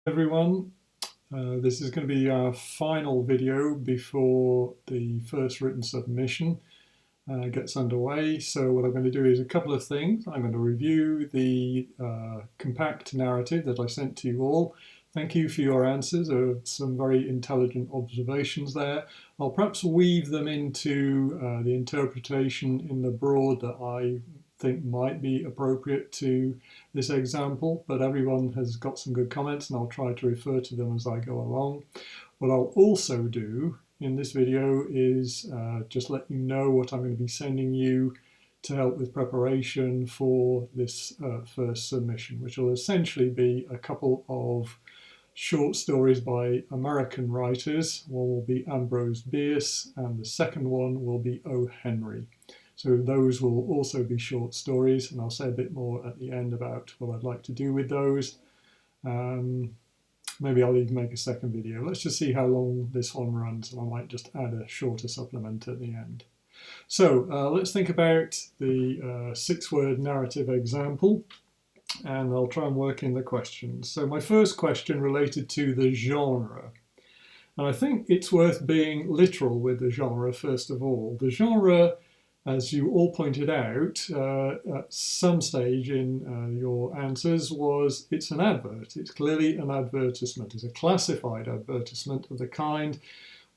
Everyone. This is going to be our final video before the first written submission gets underway. So what I'm going to do is a couple of things. I'm going to review the compact narrative that I sent to you all. Thank you for your answers. There are some very intelligent observations there. I'll perhaps weave them into the interpretation in the broad that I think might be appropriate to this example, but everyone has got some good comments and I'll try to refer to them as I go along. What I'll also do in this video is just let you know what I'm going to be sending you to help with preparation for this first submission, which will essentially be a couple of short stories by American writers. One will be Ambrose Bierce and the second one will be O. Henry. So those will also be short stories, and I'll say a bit more at the end about what I'd like to do with those. Maybe I'll even make a second video. Let's just see how long this one runs, and I might just add a shorter supplement at the end. So let's think about the 6-word narrative example, and I'll try and work in the questions. So my first question related to the genre. And I think it's worth being literal with the genre first of all. The genre, as you all pointed out at some stage in your answers, it's an advert. It's clearly an advertisement. It's a classified advertisement of the kind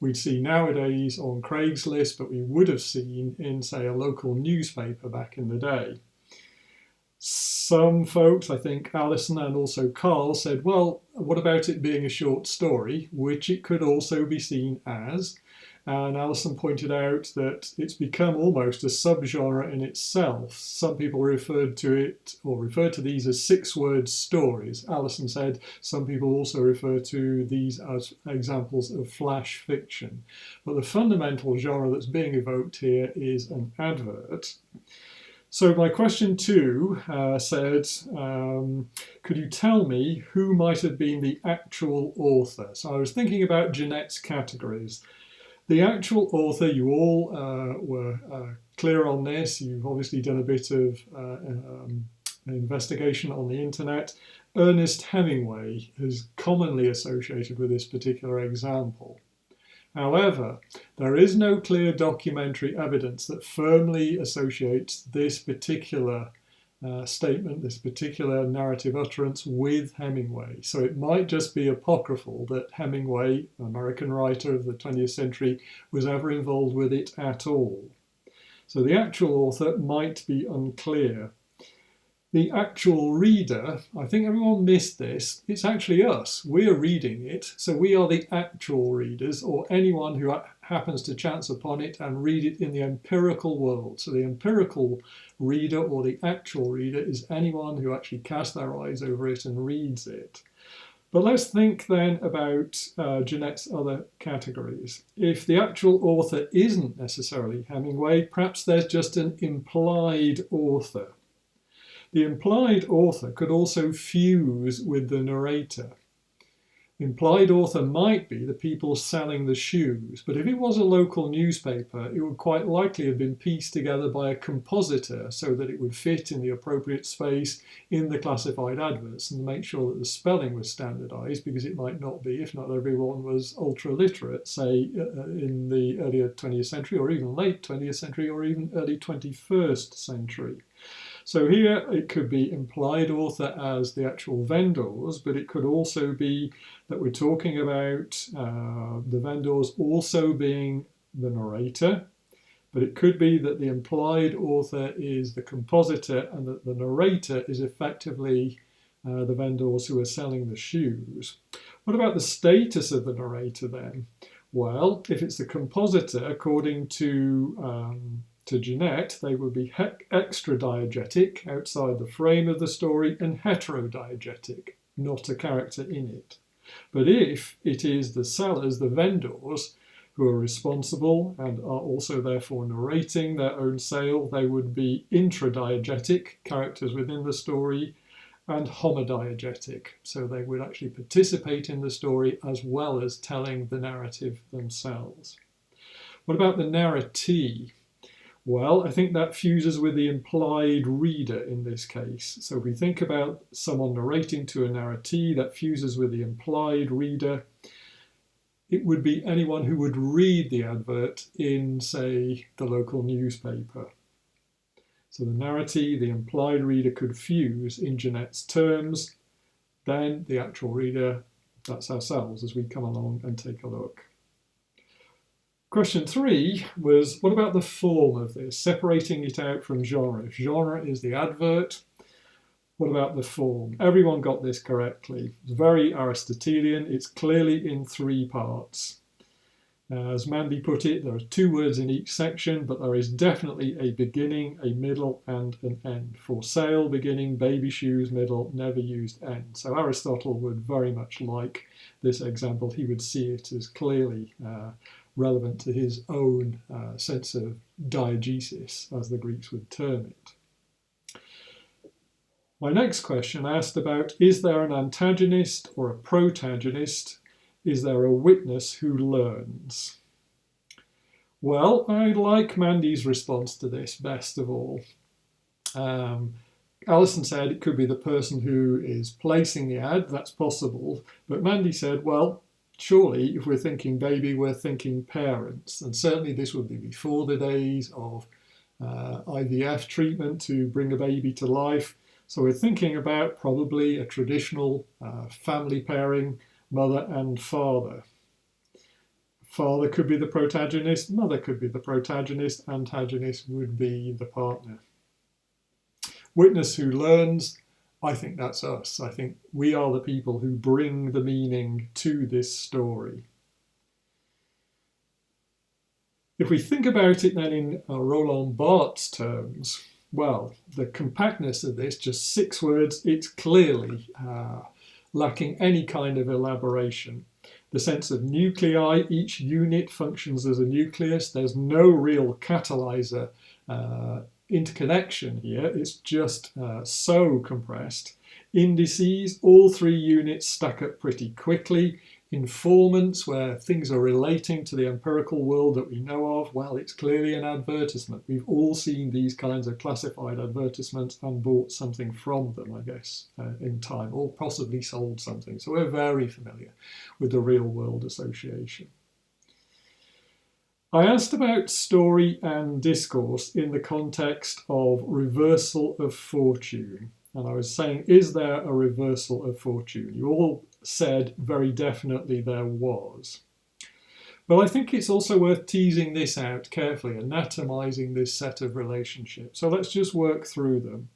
we'd see nowadays on Craigslist, but we would have seen in, say, a local newspaper back in the day. Some folks, I think Alison and also Carl, said, well, what about it being a short story, which it could also be seen as? And Alison pointed out that it's become almost a subgenre in itself. Some people referred to it, or referred to these as 6-word stories. Alison said some people also refer to these as examples of flash fiction. But the fundamental genre that's being evoked here is an advert. So my question 2 said, could you tell me who might have been the actual author? So I was thinking about Jeanette's categories. The actual author, you all were clear on this. You've obviously done a bit of investigation on the internet. Ernest Hemingway is commonly associated with this particular example. However, there is no clear documentary evidence that firmly associates this particular statement, this particular narrative utterance with Hemingway. So it might just be apocryphal that Hemingway, an American writer of the 20th century, was ever involved with it at all. So the actual author might be unclear. The actual reader, I think everyone missed this, it's actually us. We're reading it, so we are the actual readers, or anyone who happens to chance upon it and read it in the empirical world. So the empirical reader, or the actual reader, is anyone who actually casts their eyes over it and reads it. But let's think then about Jeanette's other categories. If the actual author isn't necessarily Hemingway, perhaps there's just an implied author. The implied author could also fuse with the narrator. The implied author might be the people selling the shoes, but if it was a local newspaper, it would quite likely have been pieced together by a compositor so that it would fit in the appropriate space in the classified adverts and make sure that the spelling was standardized, because it might not be if not everyone was ultra literate, say in the earlier 20th century or even late 20th century or even early 21st century. So here it could be implied author as the actual vendors, but it could also be that we're talking about the vendors also being the narrator, but it could be that the implied author is the compositor and that the narrator is effectively the vendors who are selling the shoes. What about the status of the narrator then? Well, if it's the compositor, according to Jeanette, they would be extra-diegetic, outside the frame of the story, and heterodiegetic, not a character in it. But if it is the sellers, the vendors, who are responsible and are also therefore narrating their own sale, they would be intradiegetic, characters within the story, and homodiegetic, so they would actually participate in the story as well as telling the narrative themselves. What about the narratee? Well, I think that fuses with the implied reader in this case. So if we think about someone narrating to a narratee, that fuses with the implied reader. It would be anyone who would read the advert in, say, the local newspaper. So the narratee, the implied reader, could fuse in Jeanette's terms. Then the actual reader, that's ourselves as we come along and take a look. Question 3 was, what about the form of this, separating it out from genre? If genre is the advert, what about the form? Everyone got this correctly. It's very Aristotelian. It's clearly in 3 parts. As Mandy put it, there are 2 words in each section, but there is definitely a beginning, a middle, and an end. For sale, beginning, baby shoes, middle, never used, end. So Aristotle would very much like this example. He would see it as clearly relevant to his own sense of diegesis, as the Greeks would term it. My next question asked about, is there an antagonist or a protagonist? Is there a witness who learns? Well, I like Mandy's response to this best of all. Alison said it could be the person who is placing the ad, that's possible. But Mandy said, well, surely if we're thinking baby, we're thinking parents. And certainly this would be before the days of IVF treatment to bring a baby to life. So we're thinking about probably a traditional family pairing, mother and father. Father could be the protagonist, mother could be the protagonist, antagonist would be the partner. Witness who learns, I think that's us. I think we are the people who bring the meaning to this story. If we think about it then in Roland Barthes terms, well, the compactness of this, just 6 words, it's clearly lacking any kind of elaboration. The sense of nuclei, each unit functions as a nucleus. There's no real catalyzer interconnection here. It's just so compressed. Indices, all 3 units stack up pretty quickly. Informants, where things are relating to the empirical world that we know of, well, it's clearly an advertisement. We've all seen these kinds of classified advertisements and bought something from them, I guess, in time, or possibly sold something. So we're very familiar with the real world association. I asked about story and discourse in the context of reversal of fortune. And I was saying, is there a reversal of fortune? You all said very definitely there was. But I think it's also worth teasing this out carefully, anatomizing this set of relationships. So let's just work through them.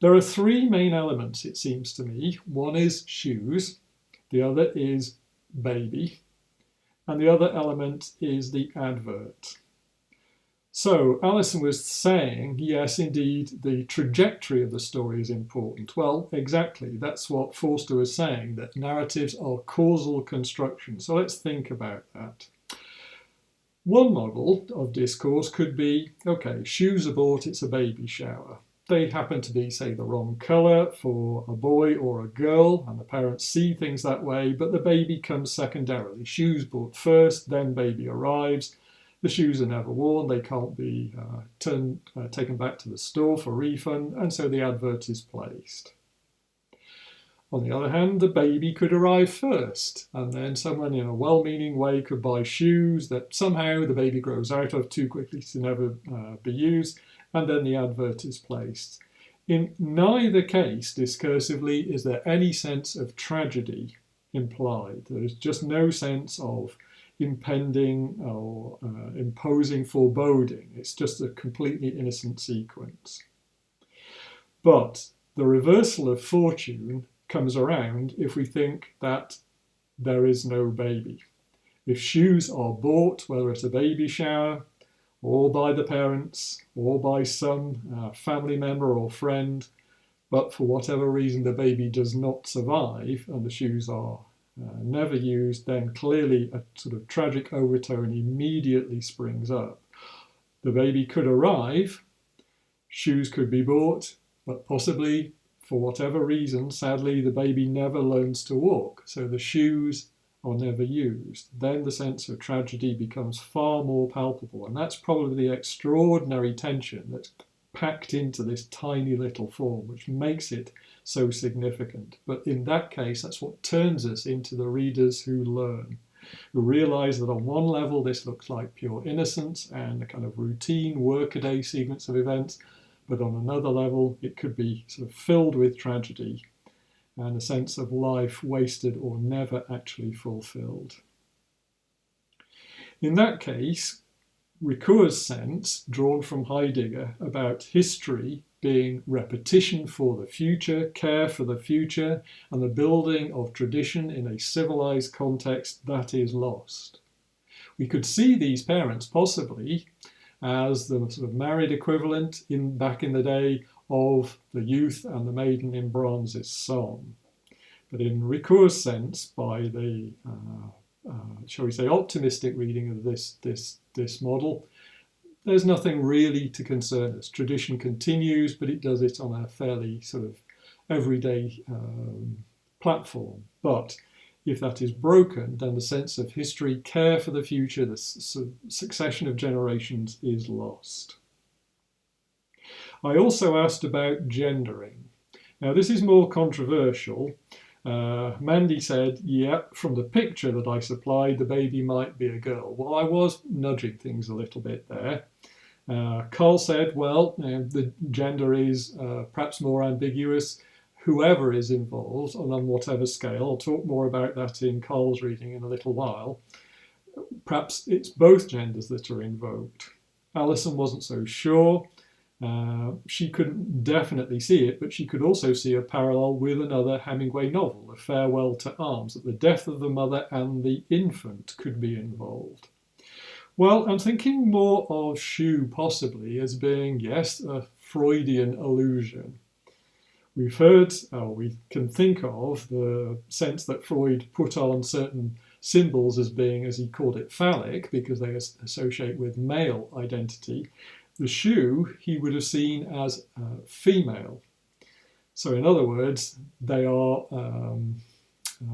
There are 3 main elements, it seems to me. One is shoes, the other is baby, and the other element is the advert. So Alison was saying, yes, indeed, the trajectory of the story is important. Well, exactly. That's what Forster was saying, that narratives are causal construction. So let's think about that. One model of discourse could be, okay, shoes are bought, it's a baby shower. They happen to be, say, the wrong colour for a boy or a girl, and the parents see things that way, but the baby comes secondarily. Shoes bought first, then baby arrives. The shoes are never worn, they can't be taken back to the store for refund, and so the advert is placed. On the other hand, the baby could arrive first, and then someone in a well-meaning way could buy shoes that somehow the baby grows out of too quickly to never be used, and then the advert is placed. In neither case, discursively, is there any sense of tragedy implied. There is just no sense of impending or imposing foreboding. It's just a completely innocent sequence. But the reversal of fortune comes around if we think that there is no baby. If shoes are bought, whether at a baby shower, or by the parents, or by some family member or friend, but for whatever reason the baby does not survive and the shoes are never used, then clearly a sort of tragic overtone immediately springs up. The baby could arrive, shoes could be bought, but possibly, for whatever reason, sadly, the baby never learns to walk. So the shoes are never used, then the sense of tragedy becomes far more palpable. And that's probably the extraordinary tension that's packed into this tiny little form, which makes it so significant. But in that case, that's what turns us into the readers who learn, who realise that on one level this looks like pure innocence and a kind of routine workaday sequence of events, but on another level it could be sort of filled with tragedy and a sense of life wasted or never actually fulfilled. In that case, Ricoeur's sense, drawn from Heidegger, about history being repetition for the future, care for the future, and the building of tradition in a civilized context, that is lost. We could see these parents possibly as the sort of married equivalent back in the day of the youth and the maiden in bronze's song. But in Ricoeur's sense, by the, shall we say, optimistic reading of this model, there's nothing really to concern us. Tradition continues, but it does it on a fairly sort of everyday platform. But if that is broken, then the sense of history, care for the future, the succession of generations is lost. I also asked about gendering. Now, this is more controversial. Mandy said, yeah, from the picture that I supplied, the baby might be a girl. Well, I was nudging things a little bit there. Carl said, well, the gender is perhaps more ambiguous. Whoever is involved, and on whatever scale, I'll talk more about that in Carl's reading in a little while. Perhaps it's both genders that are invoked. Alison wasn't so sure. She couldn't definitely see it, but she could also see a parallel with another Hemingway novel, A Farewell to Arms, that the death of the mother and the infant could be involved. Well, I'm thinking more of Shu possibly as being, yes, a Freudian allusion. We've heard, or we can think of, the sense that Freud put on certain symbols as being, as he called it, phallic, because they associate with male identity. The Shu he would have seen as female. So in other words, they are,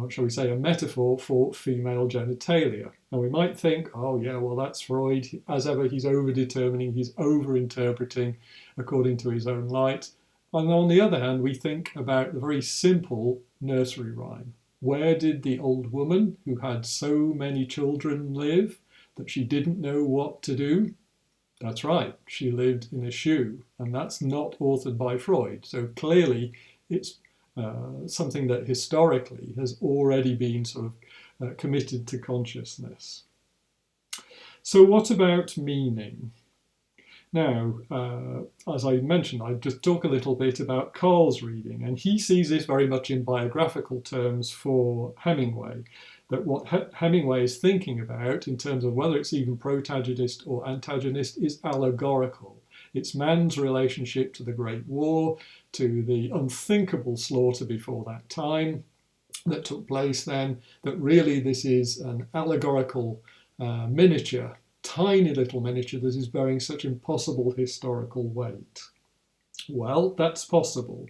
shall we say, a metaphor for female genitalia. And we might think, oh yeah, well that's Freud. As ever, he's over-determining, he's over-interpreting according to his own light. And on the other hand, we think about the very simple nursery rhyme. Where did the old woman who had so many children live that she didn't know what to do? That's right, she lived in a shoe, and that's not authored by Freud. So clearly it's something that historically has already been sort of committed to consciousness. So what about meaning? Now, as I mentioned, I just talk a little bit about Carl's reading, and he sees this very much in biographical terms for Hemingway, that what Hemingway is thinking about in terms of whether it's even protagonist or antagonist is allegorical. It's man's relationship to the Great War, to the unthinkable slaughter before that time that took place then, that really this is an allegorical miniature, tiny little miniature that is bearing such impossible historical weight. Well, that's possible.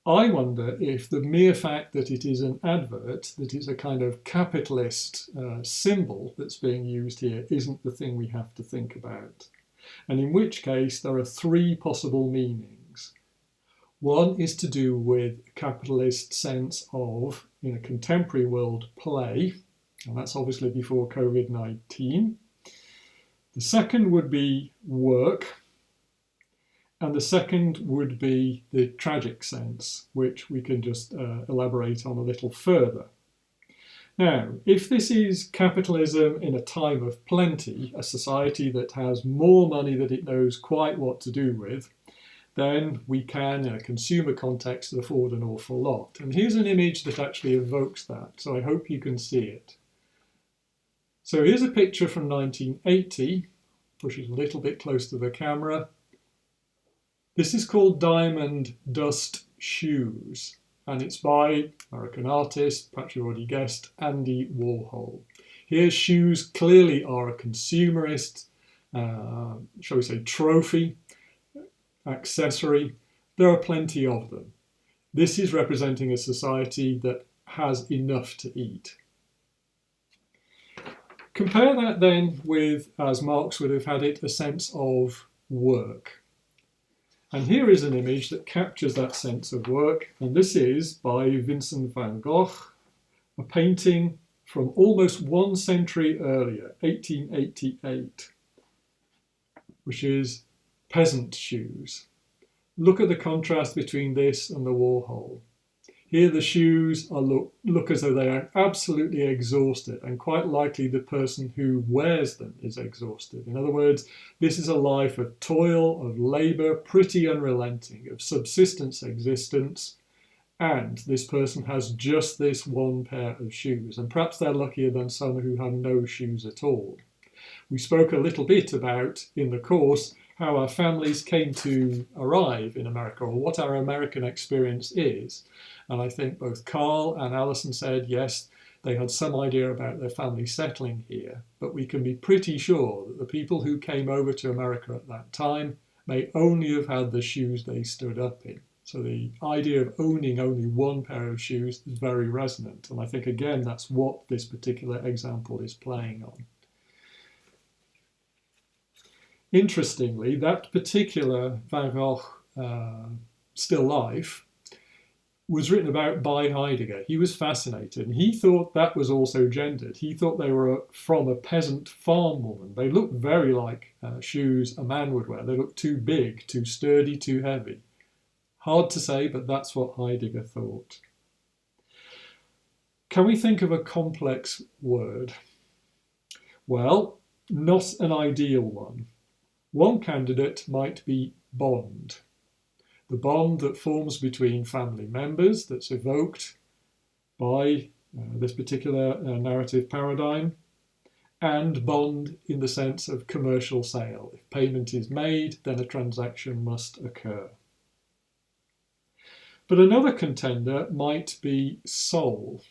I wonder if the mere fact that it is an advert, that it's a kind of capitalist symbol that's being used here, isn't the thing we have to think about. And in which case, there are three possible meanings. One is to do with a capitalist sense of, in a contemporary world, play, and that's obviously before COVID-19. The second would be work. And the second would be the tragic sense, which we can just elaborate on a little further. Now, if this is capitalism in a time of plenty, a society that has more money than it knows quite what to do with, then we can, in a consumer context, afford an awful lot. And here's an image that actually evokes that, so I hope you can see it. So here's a picture from 1980, push it a little bit close to the camera. This is called Diamond Dust Shoes, and it's by American artist, perhaps you already guessed, Andy Warhol. Here, shoes clearly are a consumerist, shall we say, trophy, accessory. There are plenty of them. This is representing a society that has enough to eat. Compare that then with, as Marx would have had it, a sense of work. And here is an image that captures that sense of work, and this is by Vincent van Gogh, a painting from almost 1 century earlier, 1888, which is peasant shoes. Look at the contrast between this and the Warhol. Here the shoes look as though they are absolutely exhausted, and quite likely the person who wears them is exhausted. In other words, this is a life of toil, of labour, pretty unrelenting, of subsistence existence, and this person has just this one pair of shoes, and perhaps they're luckier than some who have no shoes at all. We spoke a little bit about, in the course, how our families came to arrive in America, or what our American experience is. And I think both Carl and Alison said, yes, they had some idea about their family settling here, but we can be pretty sure that the people who came over to America at that time may only have had the shoes they stood up in. So the idea of owning only one pair of shoes is very resonant. And I think, again, that's what this particular example is playing on. Interestingly, that particular Van Gogh still life was written about by Heidegger. He was fascinated, and he thought that was also gendered. He thought they were from a peasant farm woman. They looked very like shoes a man would wear. They looked too big, too sturdy, too heavy. Hard to say, but that's what Heidegger thought. Can we think of a complex word? Well, not an ideal one. One candidate might be bond. The bond that forms between family members that's evoked by this particular narrative paradigm, and bond in the sense of commercial sale. If payment is made, then a transaction must occur. But another contender might be soul,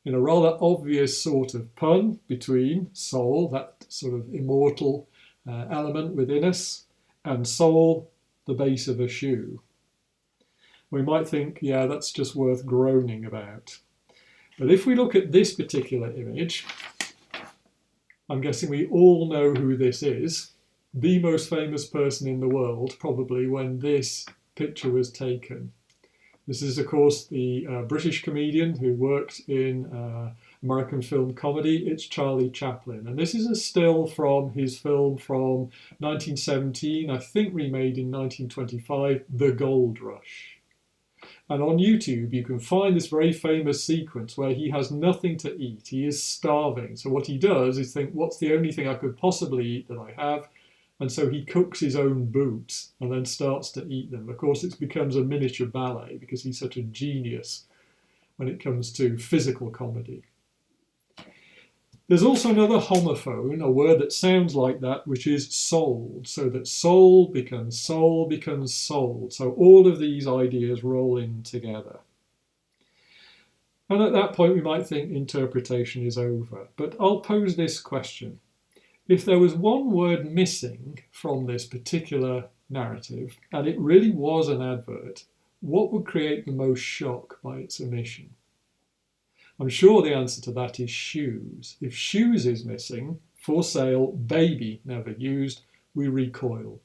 in a rather obvious sort of pun between soul, that sort of immortal element within us, and sole, the base of a shoe. We might think, yeah, that's just worth groaning about. But if we look at this particular image, I'm guessing we all know who this is. The most famous person in the world, probably, when this picture was taken. This is, of course, the British comedian who worked in American film comedy. It's Charlie Chaplin. And this is a still from his film from 1917, I think remade in 1925, The Gold Rush. And on YouTube, you can find this very famous sequence where he has nothing to eat. He is starving. So what he does is think, what's the only thing I could possibly eat that I have? And so he cooks his own boots and then starts to eat them. Of course, it becomes a miniature ballet because he's such a genius when it comes to physical comedy. There's also another homophone, a word that sounds like that, which is sold. So that soul becomes sold. So all of these ideas roll in together. And at that point, we might think interpretation is over. But I'll pose this question. If there was one word missing from this particular narrative, and it really was an advert, what would create the most shock by its omission? I'm sure the answer to that is shoes. If shoes is missing, for sale, baby, never used, we recoil.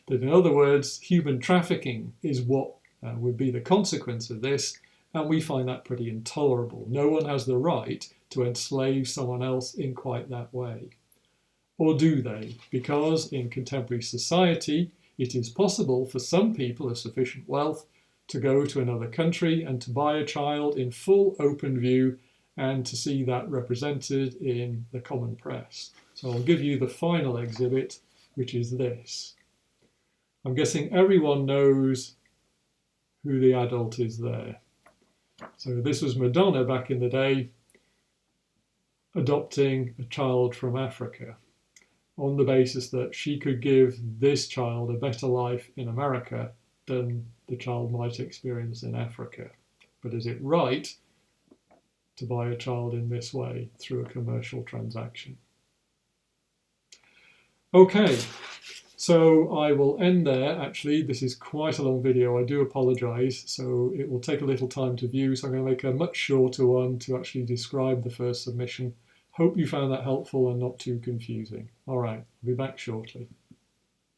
That in other words, human trafficking is what would be the consequence of this, and we find that pretty intolerable. No one has the right to enslave someone else in quite that way. Or do they? Because in contemporary society, it is possible for some people of sufficient wealth to go to another country and to buy a child in full open view and to see that represented in the common press. So I'll give you the final exhibit, which is this. I'm guessing everyone knows who the adult is there. So this was Madonna back in the day adopting a child from Africa, on the basis that she could give this child a better life in America than the child might experience in Africa. But is it right to buy a child in this way through a commercial transaction? Okay, so I will end there. Actually, this is quite a long video. I do apologise. So it will take a little time to view. So I'm going to make a much shorter one to actually describe the first submission. Hope you found that helpful and not too confusing. All right, I'll be back shortly.